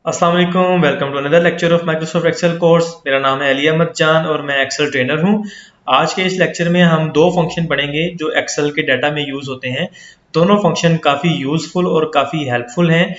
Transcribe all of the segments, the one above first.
अस्सलाम वालेकुम, welcome to another lecture of Microsoft Excel course. मेरा नाम है अली अहमद जान और मैं एक्सेल ट्रेनर हूं। आज के इस लेक्चर में हम दो फंक्शन पढ़ेंगे जो एक्सेल के डाटा में यूज़ होते हैं। दोनों फंक्शन काफ़ी यूज़फुल और काफ़ी हेल्पफुल हैं,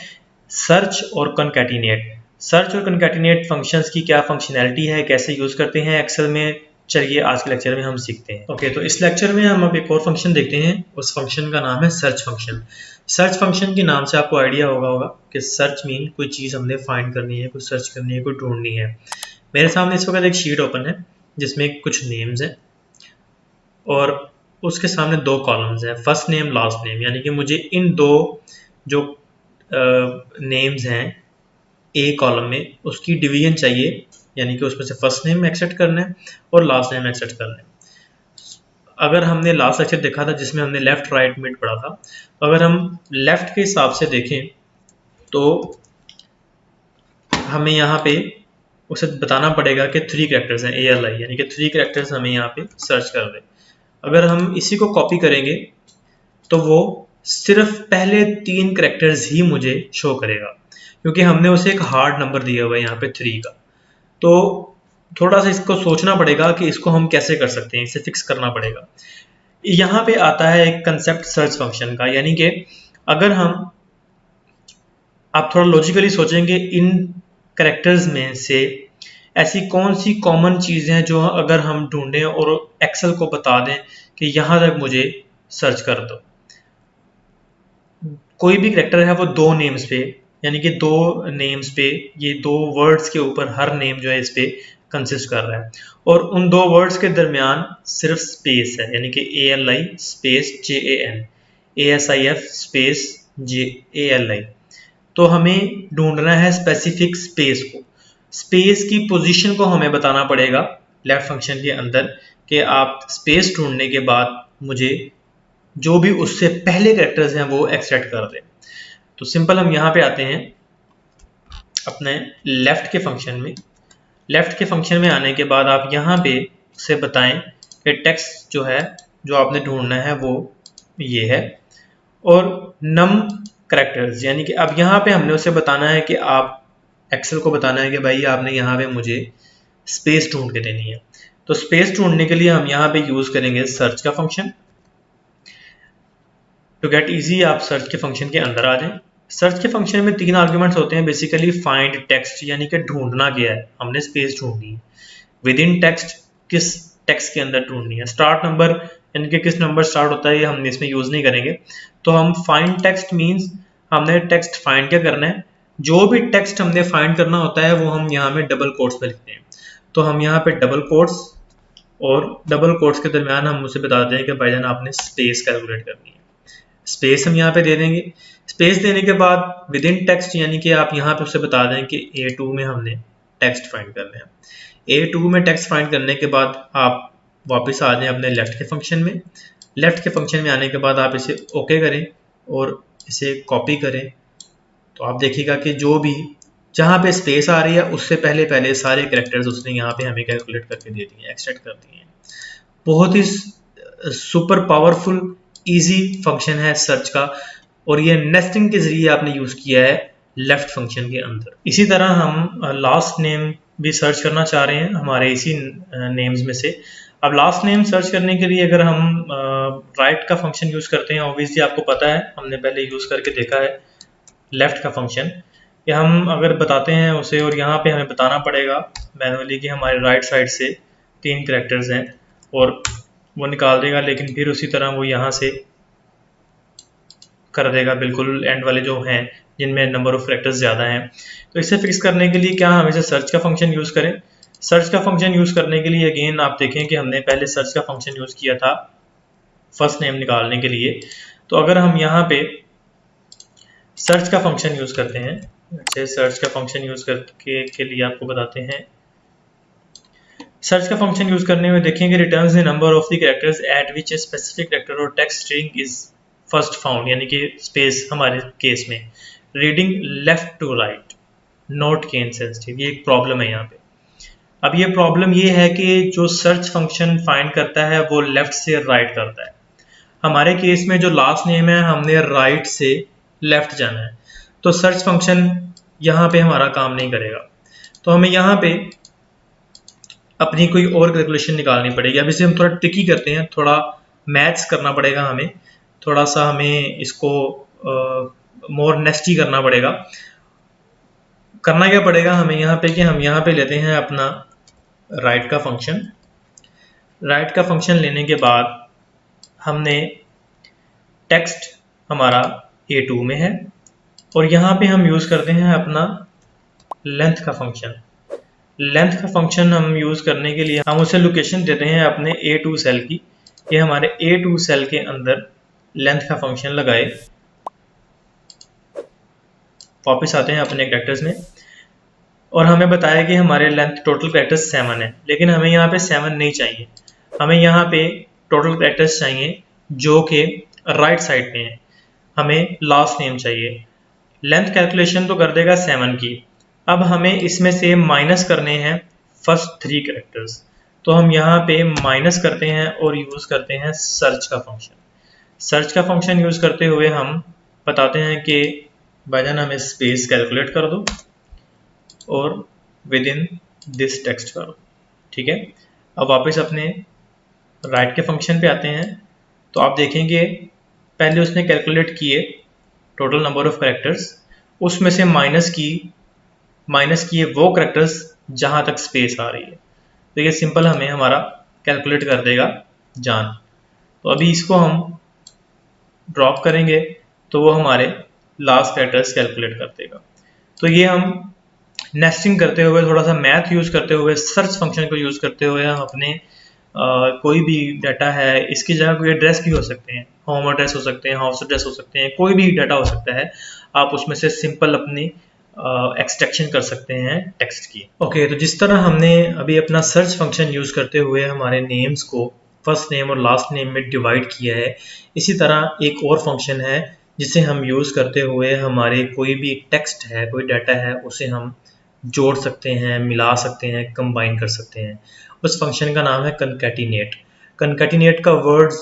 सर्च और कॉन्कैटिनेट। सर्च और कॉन्कैटिनेट फंक्शंस की क्या फंक्शनैलिटी है, कैसे यूज़ करते हैं एक्सेल में, चलिए आज के लेक्चर में हम सीखते हैं। ओके, तो इस लेक्चर में हम अब एक और फंक्शन देखते हैं। उस फंक्शन का नाम है सर्च फंक्शन। सर्च फंक्शन के नाम से आपको आइडिया होगा कि सर्च मीन कोई चीज़ हमने फाइंड करनी है, कोई सर्च करनी है, कोई ढूंढनी है। मेरे सामने इस वक्त एक शीट ओपन है जिसमें कुछ नेम्स हैं और उसके सामने दो कॉलम्स हैं, फर्स्ट नेम लास्ट नेम। यानी कि मुझे इन दो जो नेम्स हैं ए कॉलम में उसकी डिवीजन चाहिए, यानी कि उसमें से फर्स्ट नेम एक्सेप्ट करना है और लास्ट नेम एक्सेप्ट करना है। अगर हमने लास्ट लेक्चर देखा था जिसमें हमने लेफ्ट राइट मिड पढ़ा था, अगर हम लेफ्ट के हिसाब से देखें तो हमें यहाँ पे उसे बताना पड़ेगा कि 3 कैरेक्टर्स हैं ALI, यानी कि 3 कैरेक्टर्स हमें यहाँ पे सर्च कर रहे। अगर हम इसी को कॉपी करेंगे तो वो सिर्फ पहले 3 कैरेक्टर्स ही मुझे शो करेगा, क्योंकि हमने उसे एक हार्ड नंबर दिया हुआ है यहाँ पे 3 का। तो थोड़ा सा इसको सोचना पड़ेगा कि इसको हम कैसे कर सकते हैं, इसे फिक्स करना पड़ेगा। यहाँ पे आता है एक कंसेप्ट सर्च फंक्शन का, यानी कि अगर हम आप थोड़ा लॉजिकली सोचेंगे, इन कैरेक्टर्स में से ऐसी कौन सी कॉमन चीज़ें हैं जो अगर हम ढूंढें और एक्सेल को बता दें कि यहाँ तक मुझे सर्च कर दो। कोई भी कैरेक्टर है वो दो नेम्स पे, यानी कि दो नेम्स पे, ये दो वर्ड्स के ऊपर हर नेम जो है इस पे कंसिस्ट कर रहा है, और उन दो वर्ड्स के दरमियान सिर्फ स्पेस है, यानी कि ALI space JAN, ASIF space JALI। तो हमें ढूंढना है स्पेसिफिक स्पेस को, स्पेस की पोजीशन को हमें बताना पड़ेगा लेफ्ट फंक्शन के अंदर कि आप स्पेस ढूंढने के बाद मुझे जो भी उससे पहले कैरेक्टर्स हैं वो एक्सट्रैक्ट कर दें। तो सिंपल हम यहाँ पे आते हैं अपने लेफ्ट के फंक्शन में। लेफ्ट के फंक्शन में आने के बाद आप यहाँ पे से बताएं कि टेक्स्ट जो है जो आपने ढूंढना है वो ये है, और नम कैरेक्टर्स, यानी कि अब यहाँ पे हमने उसे बताना है कि आप एक्सेल को बताना है कि भाई आपने यहाँ पे मुझे स्पेस ढूंढ के देनी है। तो स्पेस ढूंढने के लिए हम यहाँ पे यूज करेंगे सर्च का फंक्शन। टू गेट इजी आप सर्च के फंक्शन के अंदर आ जाएं। सर्च के फंक्शन में 3 आर्ग्यूमेंट्स होते हैं बेसिकली। फाइंड टेक्स्ट, यानी कि ढूंढना क्या है, हमने स्पेस ढूंढनी है। विद इन टेक्स्ट, किस टेक्स्ट के अंदर ढूंढनी है। स्टार्ट नंबर, यानी कि किस नंबर स्टार्ट होता है, ये हम इसमें यूज नहीं करेंगे। तो हम फाइंड टेक्स्ट मींस हमने टेक्स्ट फाइंड क्या करना है, जो भी टेक्स्ट हमने फाइंड करना होता है वो हम यहाँ में डबल कोट्स में लिखते हैं। तो हम यहाँ पे डबल कोट्स और डबल कोट्स के दरमियान हम उसे बता दें कि भाईजान आपने स्पेस कैलकुलेट करनी है। स्पेस हम यहाँ पे दे देंगे। स्पेस देने के बाद विद इन टेक्स्ट, यानी कि आप यहाँ पे उसे बता दें कि A2 में हमने टेक्स्ट फाइंड करना है। A2 में टेक्स्ट फाइंड करने के बाद आप वापस आ जाएं अपने लेफ्ट के फंक्शन में। लेफ्ट के फंक्शन में आने के बाद आप इसे ओके करें और इसे कॉपी करें। तो आप देखिएगा कि जो भी जहाँ पे स्पेस आ रही है उससे पहले पहले सारे कैरेक्टर्स उसने यहाँ पे हमें कैलकुलेट करके दे दिए, एक्सट्रैक्ट कर दिए हैं। बहुत ही सुपर पावरफुल इजी फंक्शन है सर्च का, और ये नेस्टिंग के जरिए आपने यूज किया है लेफ्ट फंक्शन के अंदर। इसी तरह हम लास्ट नेम भी सर्च करना चाह रहे हैं हमारे इसी नेम्स में से। अब लास्ट नेम सर्च करने के लिए अगर हम राइट का फंक्शन यूज करते हैं, ऑब्वियसली आपको पता है हमने पहले यूज करके देखा है लेफ्ट का फंक्शन, कि हम अगर बताते हैं उसे और यहाँ पे हमें बताना पड़ेगा मैनुअली कि हमारे राइट साइड से 3 कैरेक्टर्स हैं, और वो निकाल देगा, लेकिन फिर उसी तरह वो यहाँ से कर देगा बिल्कुल एंड वाले जो हैं जिनमें नंबर ऑफ कैरेक्टर्स ज़्यादा हैं। तो इसे फिक्स करने के लिए क्या हम इसे सर्च का फंक्शन यूज़ करें। सर्च का फंक्शन यूज़ करने के लिए अगेन आप देखें कि हमने पहले सर्च का फंक्शन यूज़ किया था फर्स्ट नेम निकालने के लिए। तो अगर हम यहाँ पे सर्च का फंक्शन यूज़ करते हैं, अच्छे सर्च का फंक्शन यूज़ करके के लिए आपको बताते हैं। सर्च का फंक्शन यूज करने में देखेंगे returns the number of the characters at which a specific character or text string is first found, यानी कि स्पेस हमारे केस में reading left to right not case sensitive. ये एक प्रॉब्लम है यहाँ पे। अब ये प्रॉब्लम ये है कि जो सर्च फंक्शन फाइंड करता है वो लेफ्ट से राइट करता है। हमारे केस में जो लास्ट नेम है हमने राइट से लेफ्ट जाना है। तो सर्च फंक्शन यहाँ पे हमारा काम नहीं करेगा। तो हमें यहाँ पे अपनी कोई और कैलकुलेशन निकालनी पड़ेगी। अब इसे हम थोड़ा ट्रिकी करते हैं, थोड़ा मैथ्स करना पड़ेगा हमें, थोड़ा सा हमें इसको मोर नेस्टी करना पड़ेगा। करना क्या पड़ेगा हमें यहाँ पे कि हम यहाँ पे लेते हैं अपना राइट का फंक्शन। राइट का फंक्शन लेने के बाद हमने टेक्स्ट हमारा A2 में है और यहाँ पे हम यूज़ करते हैं अपना लेंथ का फंक्शन। लेंथ का फंक्शन हम यूज़ करने के लिए हम उसे लोकेशन देते हैं अपने A2 सेल की। ये हमारे A2 सेल के अंदर लेंथ का फंक्शन लगाए। वापस आते हैं अपने कैरेक्टर्स में और हमें बताया कि हमारे लेंथ टोटल कैरेक्टर्स 7 है, लेकिन हमें यहाँ पे 7 नहीं चाहिए, हमें यहाँ पे टोटल कैरेक्टर्स चाहिए जो कि राइट साइड पे हैं। हमें लास्ट नेम चाहिए। लेंथ कैलकुलेशन तो कर देगा 7 की, अब हमें इसमें से माइनस करने हैं फर्स्ट 3 कैरेक्टर्स। तो हम यहाँ पे माइनस करते हैं और यूज़ करते हैं सर्च का फंक्शन। सर्च का फंक्शन यूज़ करते हुए हम बताते हैं कि भाईजान हमें स्पेस कैलकुलेट कर दो और विद इन दिस टेक्स्ट करो। ठीक है, अब वापस अपने राइट के फंक्शन पे आते हैं। तो आप देखेंगे पहले उसने कैलकुलेट किए टोटल नंबर ऑफ कैरेक्टर्स, उसमें से माइनस किए वो कैरेक्टर्स जहां तक स्पेस आ रही है। तो ये सिंपल हमें हमारा कैलकुलेट कर देगा जान। तो अभी इसको हम ड्रॉप करेंगे तो वो हमारे लास्ट कैरेक्टर्स कैलकुलेट कर देगा। तो ये हम नेस्टिंग करते हुए, थोड़ा सा मैथ यूज़ करते हुए, सर्च फंक्शन को यूज़ करते हुए हम अपने कोई भी डाटा है, इसकी जगह कोई एड्रेस भी हो सकते हैं, होम एड्रेस हो सकते हैं, हाउस एड्रेस हो सकते हैं, कोई भी डाटा हो सकता है, आप उसमें से सिंपल अपनी एक्सट्रैक्शन कर सकते हैं टेक्स्ट की। ओके, तो जिस तरह हमने अभी अपना सर्च फंक्शन यूज़ करते हुए हमारे नेम्स को फर्स्ट नेम और लास्ट नेम में डिवाइड किया है, इसी तरह एक और फंक्शन है जिसे हम यूज़ करते हुए हमारे कोई भी टेक्स्ट है, कोई डाटा है, उसे हम जोड़ सकते हैं, मिला सकते हैं, कंबाइन कर सकते हैं। उस फंक्शन का नाम है कनकैटिनेट। कनकैटिनेट का वर्ड्स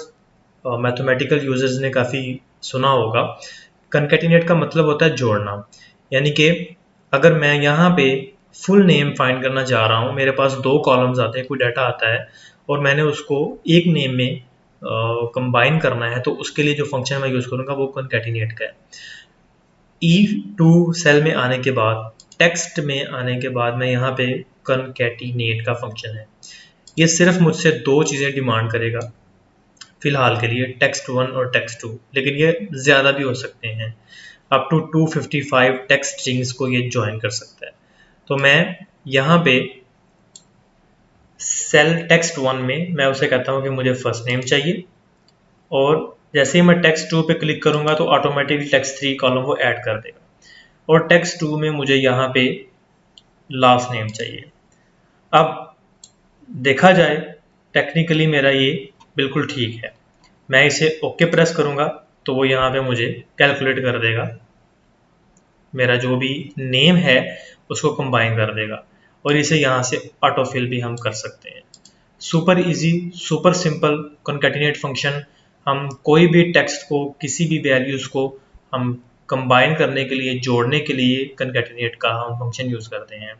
मैथमेटिकल यूजर्स ने काफ़ी सुना होगा। कनकैटिनेट का मतलब होता है जोड़ना, यानी कि अगर मैं यहाँ पे फुल नेम फाइंड करना चाह रहा हूँ, मेरे पास 2 कॉलम्स आते हैं, कोई डाटा आता है और मैंने उसको एक नेम में कंबाइन करना है, तो उसके लिए जो फंक्शन मैं यूज़ करूँगा वो कनकैटिनेट का है। E2 सेल में आने के बाद, टेक्स्ट में आने के बाद मैं यहाँ पे कनकैटिनेट का फंक्शन है, ये सिर्फ मुझसे 2 चीज़ें डिमांड करेगा फिलहाल के लिए, टेक्स्ट 1 और टेक्स्ट 2, लेकिन ये ज़्यादा भी हो सकते हैं, अप टू 255 टेक्स्ट स्ट्रिंग्स को ये ज्वाइन कर सकता है। तो मैं यहाँ पे सेल टेक्स्ट 1 में मैं उसे कहता हूँ कि मुझे फर्स्ट नेम चाहिए, और जैसे ही मैं टेक्स्ट 2 पे क्लिक करूँगा तो ऑटोमेटिकली टेक्स्ट 3 कॉलम वो ऐड कर देगा, और टेक्स्ट 2 में मुझे यहाँ पे लास्ट नेम चाहिए। अब देखा जाए टेक्निकली मेरा ये बिल्कुल ठीक है, मैं इसे ओके प्रेस करूँगा तो वो यहाँ पे मुझे कैलकुलेट कर देगा, मेरा जो भी नेम है उसको कंबाइन कर देगा, और इसे यहाँ से ऑटोफिल भी हम कर सकते हैं। Super easy, super simple concatenate function. हम कोई भी टेक्स्ट को, किसी भी वैल्यूज़ को हम कंबाइन करने के लिए, जोड़ने के लिए कॉन्कैटिनेट का हम फंक्शन यूज़ करते हैं।